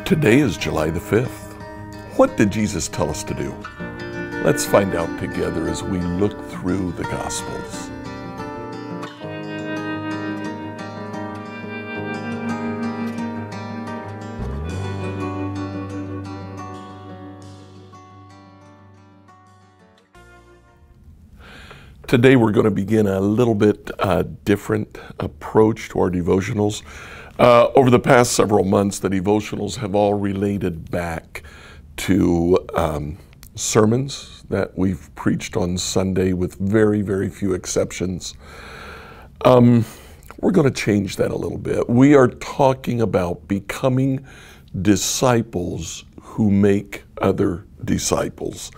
Today is July the 5th. What did Jesus tell us to do? Let's find out together as we look through the Gospels. Today we're going to begin a little bit different approach to our devotionals. Over the past several months, the devotionals have all related back to sermons that we've preached on Sunday with very, very few exceptions. We're going to change that a little bit. We are talking about becoming disciples who make other disciples.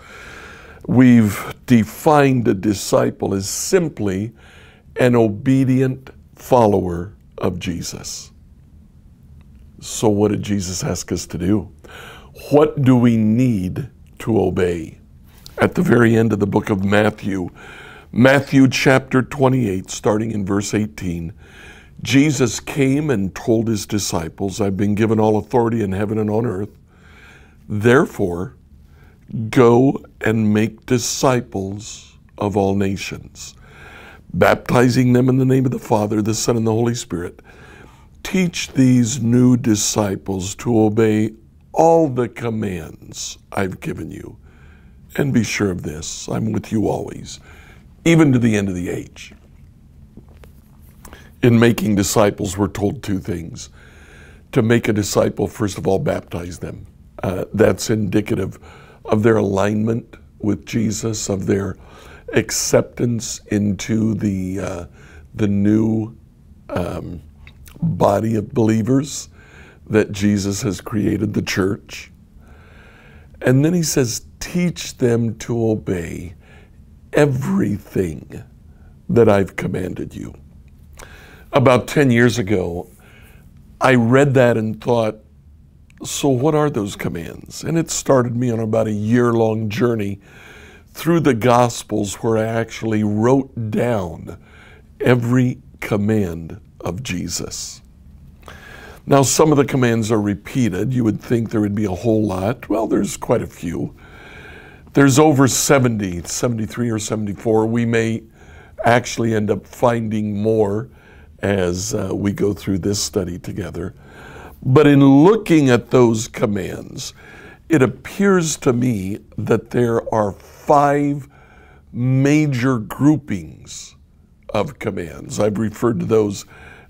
We've defined a disciple as simply an obedient follower of Jesus. So what did Jesus ask us to do? What do we need to obey? At the very end of the book of Matthew chapter 28, starting in verse 18, Jesus came and told his disciples, "I've been given all authority in heaven and on earth. Therefore, go and make disciples of all nations, baptizing them in the name of the Father, the Son, and the Holy Spirit. Teach these new disciples to obey all the commands I've given you. And be sure of this, I'm with you always, even to the end of the age." In making disciples, we're told two things. To make a disciple, first of all, baptize them. That's indicative of their alignment with Jesus, of their acceptance into the new body of believers that Jesus has created, the church. And then he says, teach them to obey everything that I've commanded you. About 10 years ago, I read that and thought, so what are those commands? And it started me on about a year-long journey through the Gospels where I actually wrote down every command of Jesus. Now, some of the commands are repeated. You would think there would be a whole lot. Well, there's quite a few. There's over 70, 73 or 74. We may actually end up finding more as we go through this study together. But in looking at those commands, it appears to me that there are 5 major groupings of commands. I've referred to those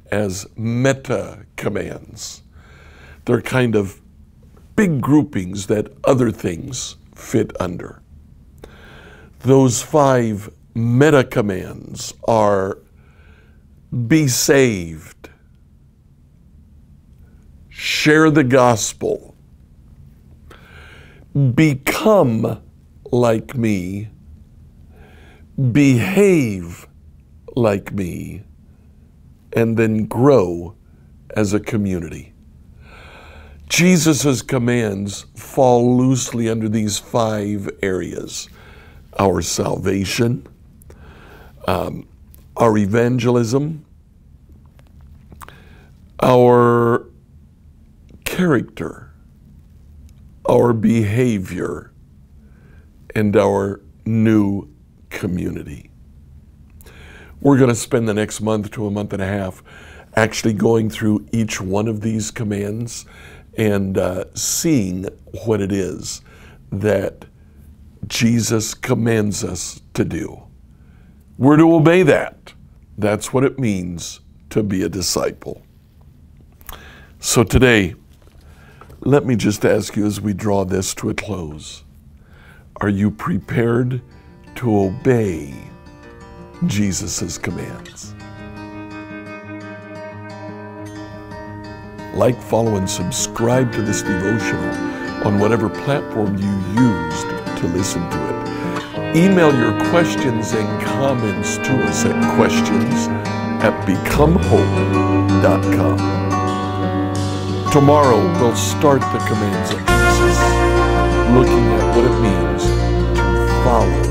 as meta commands. They're kind of big groupings that other things fit under. Those 5 meta commands are: be saved, share the gospel, become like me, behave like me, and then grow as a community. Jesus' commands fall loosely under these 5 areas: our salvation, our evangelism, our character, our behavior, and our new community. We're going to spend the next month to a month and a half actually going through each one of these commands and seeing what it is that Jesus commands us to do. We're to obey that. That's what it means to be a disciple. So today, let me just ask you as we draw this to a close, are you prepared to obey Jesus' commands? Like, follow, and subscribe to this devotional on whatever platform you used to listen to it. Email your questions and comments to us at questions@becomehope.com. Tomorrow, we'll start the commands of Jesus, looking at what it means to follow